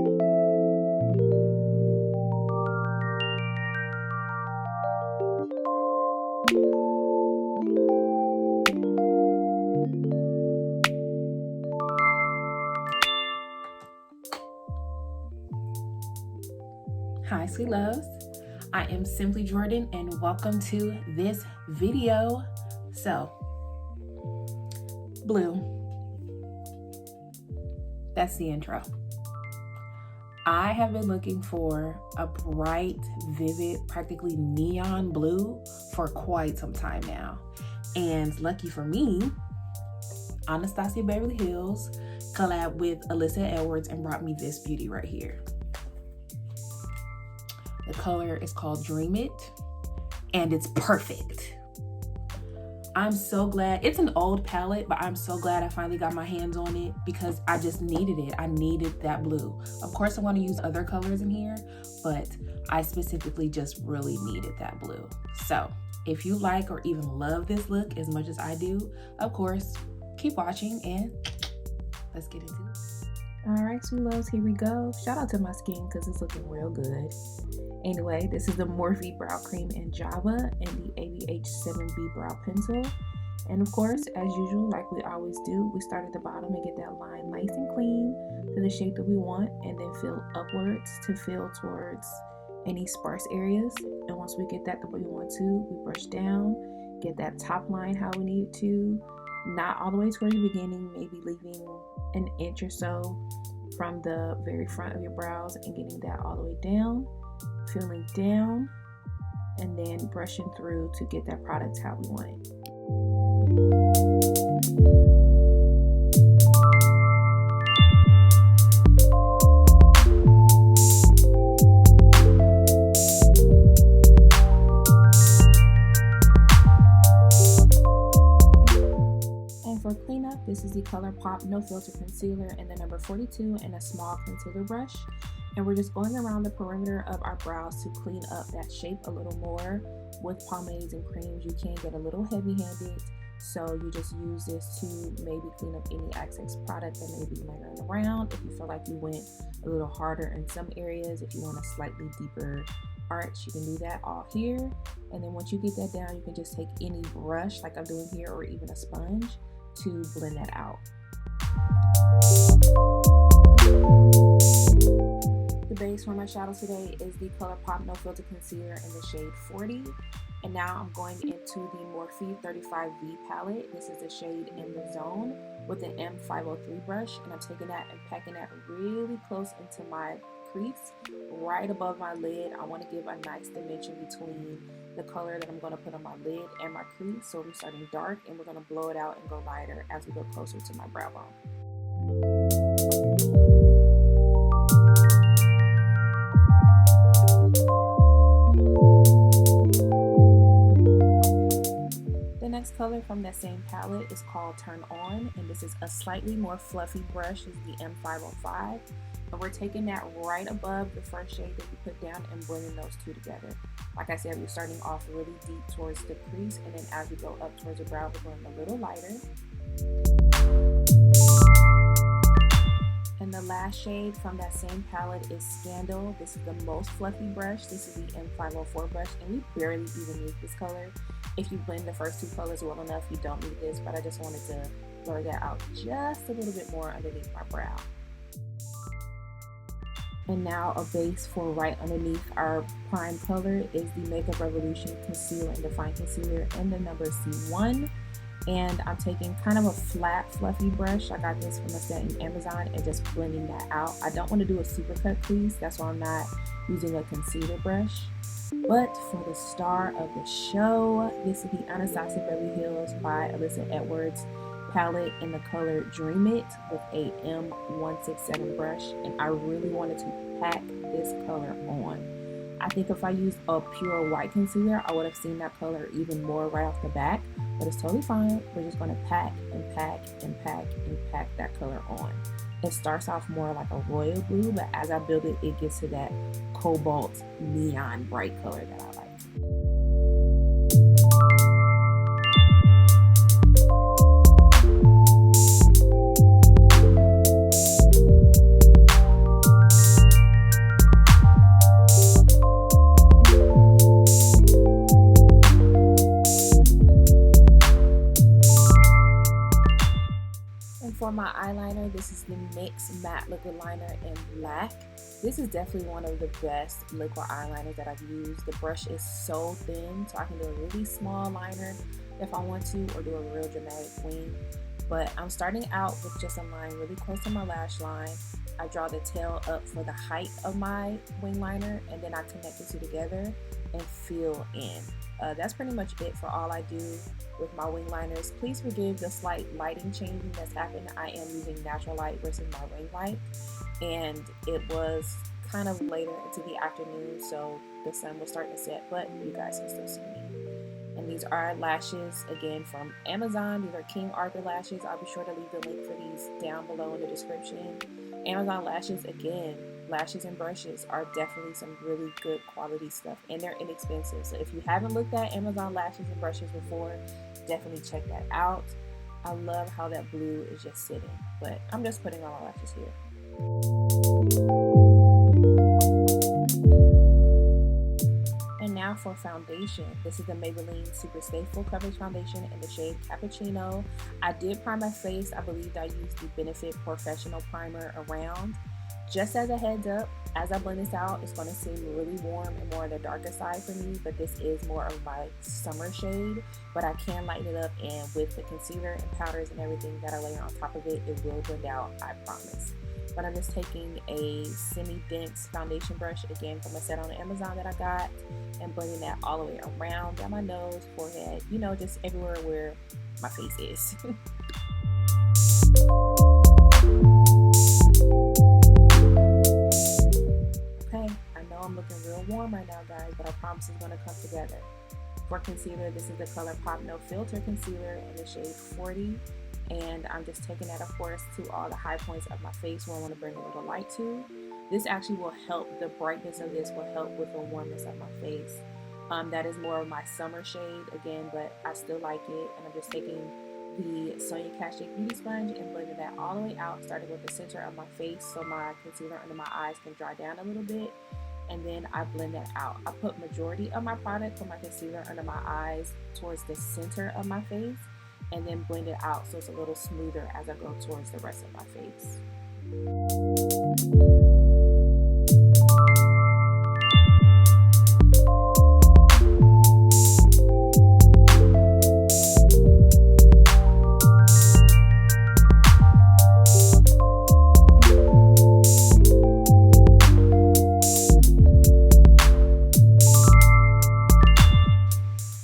Hi sweet loves, I am Simply Jordan and welcome to this video. So, blue, that's the intro. I have been looking for a bright, vivid, practically neon blue for quite some time now. And lucky for me, Anastasia Beverly Hills collabed with Alyssa Edwards and brought me this beauty right here. The color is called Dream It, and it's perfect. I'm so glad. It's an old palette, but I'm so glad I finally got my hands on it because I just needed it. I needed that blue. Of course, I want to use other colors in here, but I specifically just really needed that blue. So if you like or even love this look as much as I do, of course, keep watching and let's get into it. All right, sweet loves, here we go. Shout out to my skin because it's looking real good. Anyway, this is the Morphe Brow Cream in Java and the ABH7B Brow Pencil. And of course, as usual, like we always do, we start at the bottom and get that line nice and clean to the shape that we want, and then fill upwards to fill towards any sparse areas. And once we get that the way we want to, we brush down, get that top line how we need it to, not all the way towards the beginning, maybe leaving an inch or so from the very front of your brows and getting that all the way down. Filling down and then brushing through to get that product how we want it. And for cleanup, this is the Colourpop No Filter Concealer in the number 42 and a small concealer brush. And we're just going around the perimeter of our brows to clean up that shape a little more. With pomades and creams, you can get a little heavy-handed. So you just use this to maybe clean up any excess product that may be lingering around. If you feel like you went a little harder in some areas, if you want a slightly deeper arch, you can do that all here. And then once you get that down, you can just take any brush like I'm doing here or even a sponge to blend that out. The base for my shadow today is the Colourpop No Filter Concealer in the shade 40. And now I'm going into the Morphe 35V palette. This is the shade In the Zone with the M503 brush. And I'm taking that and packing that really close into my crease, right above my lid. I want to give a nice dimension between the color that I'm going to put on my lid and my crease. So we're starting dark and we're going to blow it out and go lighter as we go closer to my brow bone. The next color from that same palette is called Turn On, and this is a slightly more fluffy brush. This is the M505, and we're taking that right above the first shade that you put down and blending those two together. Like I said, we're starting off really deep towards the crease, and then as we go up towards the brow, we're going a little lighter. And the last shade from that same palette is Scandal. This is the most fluffy brush. This is the M504 brush, and we barely even use this color. If you blend the first two colors well enough, you don't need this, but I just wanted to blur that out just a little bit more underneath my brow. And now a base for right underneath our prime color is the Makeup Revolution Conceal and Define Concealer in the number C1. And I'm taking kind of a flat, fluffy brush. I got this from a set in Amazon and just blending that out. I don't want to do a super cut crease. That's why I'm not using a concealer brush. But for the star of the show, this is the Anastasia Beverly Hills by Alyssa Edwards palette in the color Dream It with a M167 brush. And I really wanted to pack this color on. I think if I used a pure white concealer, I would have seen that color even more right off the bat. But it's totally fine. We're just going to pack and pack and pack and pack that color on. It starts off more like a royal blue, but as I build it, it gets to that cobalt neon bright color that I like. And for my eyeliner, this is the NYX Matte Liquid Liner in black. This is definitely one of the best liquid eyeliners that I've used. The brush is so thin, so I can do a really small liner if I want to, or do a real dramatic wing. But I'm starting out with just a line really close to my lash line. I draw the tail up for the height of my wing liner, and then I connect the two together and fill in. That's pretty much it for all I do with my wing liners. Please forgive the slight lighting changing that's happened. I am using natural light versus my ring light, and it was kind of later into the afternoon, so the sun was starting to set, but you guys can still see me. And these are lashes, again, from Amazon. These are King Arthur lashes. I'll be sure to leave the link for these down below in the description. Amazon lashes, again, lashes and brushes are definitely some really good quality stuff, and they're inexpensive. So if you haven't looked at Amazon lashes and brushes before, definitely check that out. I love how that blue is just sitting, but I'm just putting on my lashes here. And now for foundation. This is the Maybelline Superstay Full Coverage Foundation in the shade Cappuccino. I did prime my face. I believe I used the Benefit Professional Primer around. Just as a heads up, as I blend this out, it's going to seem really warm and more on the darker side for me, but this is more of my summer shade. But I can lighten it up, and with the concealer and powders and everything that I layer on top of it, it will blend out, I promise. But I'm just taking a semi-dense foundation brush, again from a set on Amazon that I got, and blending that all the way around, down my nose, forehead, you know, just everywhere where my face is. Okay, I know I'm looking real warm right now, guys, but I promise it's going to come together. For concealer, this is the Colourpop No Filter Concealer in the shade 40. And I'm just taking that, of course, to all the high points of my face where I want to bring a little light to. This actually will help, the brightness of this will help with the warmness of my face. That is more of my summer shade, again, but I still like it. And I'm just taking the Sonia Kashuk Beauty Sponge and blending that all the way out, starting with the center of my face so my concealer under my eyes can dry down a little bit. And then I blend that out. I put majority of my product for my concealer under my eyes towards the center of my face, and then blend it out so it's a little smoother as I go towards the rest of my face.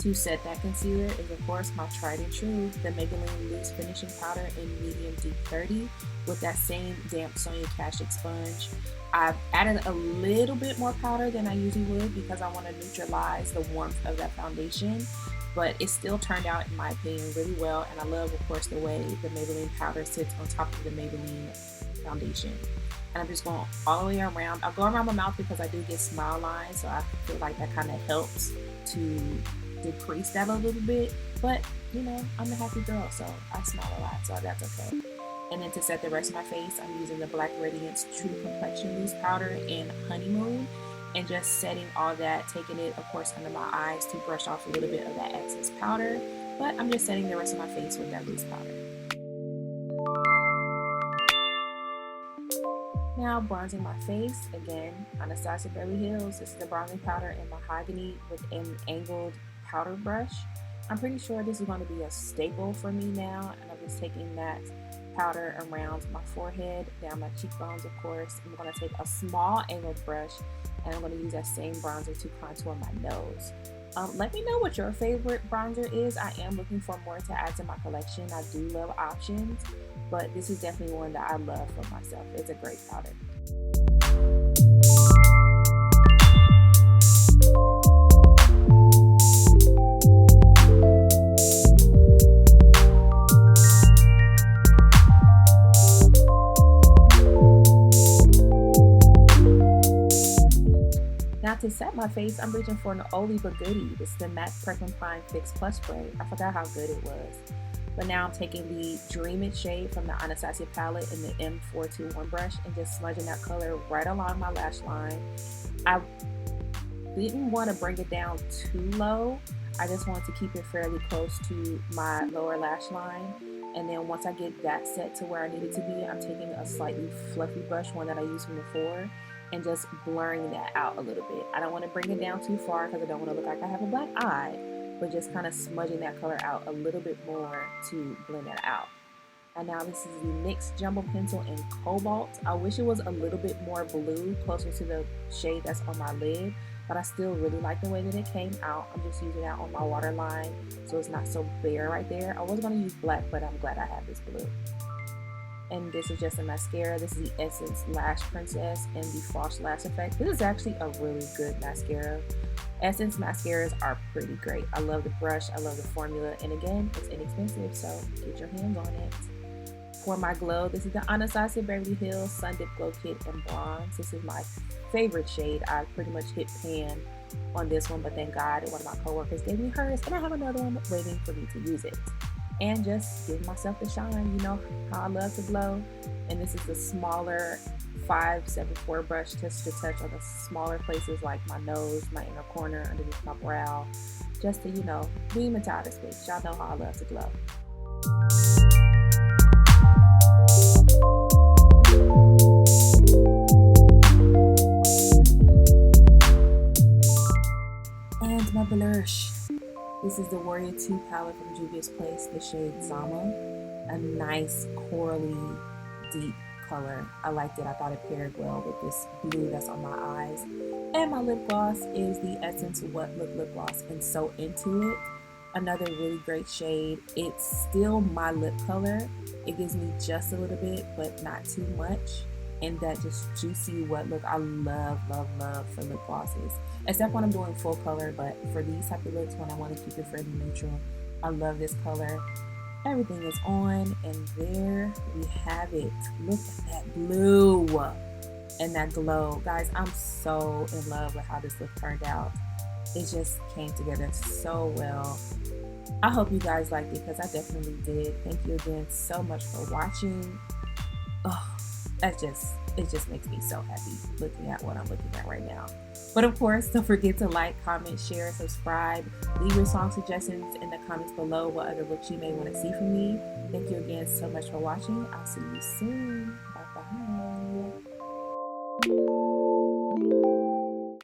To set that concealer is, of course, my tried and true, the Maybelline Loose Finishing Powder in Medium Deep 30 with that same damp Sonia Kashuk sponge. I've added a little bit more powder than I usually would because I want to neutralize the warmth of that foundation, but it still turned out, in my opinion, really well. And I love, of course, the way the Maybelline powder sits on top of the Maybelline foundation. And I'm just going all the way around. I'll go around my mouth because I do get smile lines, so I feel like that kind of helps to decrease that a little bit, but you know, I'm a happy girl, so I smile a lot, so that's okay. And then to set the rest of my face, I'm using the Black Radiance True Complexion Loose Powder in Honeymoon, and just setting all that, taking it, of course, under my eyes to brush off a little bit of that excess powder, but I'm just setting the rest of my face with that loose powder. Now bronzing my face, again, Anastasia Beverly Hills. This is the bronzing powder in Mahogany with an angled powder brush. I'm pretty sure this is going to be a staple for me now, and I'm just taking that powder around my forehead, down my cheekbones, of course. I'm going to take a small angled brush, and I'm going to use that same bronzer to contour my nose. Let me know what your favorite bronzer is. I am looking for more to add to my collection. I do love options, but this is definitely one that I love for myself. It's a great powder. Now to set my face, I'm reaching for an oldie but goodie. This is the MAC Prep and Prime Fix Plus Spray. I forgot how good it was. But now I'm taking the Dream It shade from the Anastasia palette in the M421 brush and just smudging that color right along my lash line. I didn't want to bring it down too low. I just wanted to keep it fairly close to my lower lash line. And then once I get that set to where I need it to be, I'm taking a slightly fluffy brush, one that I used from before, and just blurring that out a little bit. I don't want to bring it down too far because I don't want to look like I have a black eye, but just kind of smudging that color out a little bit more to blend that out. And now this is the NYX Jumbo Pencil in Cobalt. I wish it was a little bit more blue, closer to the shade that's on my lid, but I still really like the way that it came out. I'm just using that on my waterline so it's not so bare right there. I was going to use black, but I'm glad I have this blue. And this is just a mascara. This is the Essence Lash Princess in the False Lash Effect. This is actually a really good mascara. Essence mascaras are pretty great. I love the brush, I love the formula, and again, it's inexpensive, so get your hands on it. For my glow, this is the Anastasia Beverly Hills Sun Dip Glow Kit in Bronze. This is my favorite shade. I pretty much hit pan on this one, but thank God one of my coworkers gave me hers, and I have another one waiting for me to use it. And just give myself the shine. You know how I love to glow. And this is the smaller 574 brush just to touch on the smaller places like my nose, my inner corner, underneath my brow, just to, you know, beam into outer space. Y'all know how I love to glow. And my blush. This is the Warrior 2 palette from Juvia's Place, the shade Zama. A nice corally deep color. I liked it. I thought it paired well with this blue that's on my eyes. And my lip gloss is the Essence What Look lip gloss in So Into It. Another really great shade. It's still my lip color. It gives me just a little bit, but not too much. And that just juicy wet look I love, love, love for lip glosses. Except when I'm doing full color, but for these type of looks, when I want to keep it fairly neutral, I love this color. Everything is on, and there we have it. Look at that blue and that glow. Guys, I'm so in love with how this look turned out. It just came together so well. I hope you guys liked it because I definitely did. Thank you again so much for watching. Oh, it just makes me so happy looking at what I'm looking at right now. But of course, don't forget to like, comment, share, subscribe. Leave your song suggestions in the comments below what other looks you may want to see from me. Thank you again so much for watching. I'll see you soon.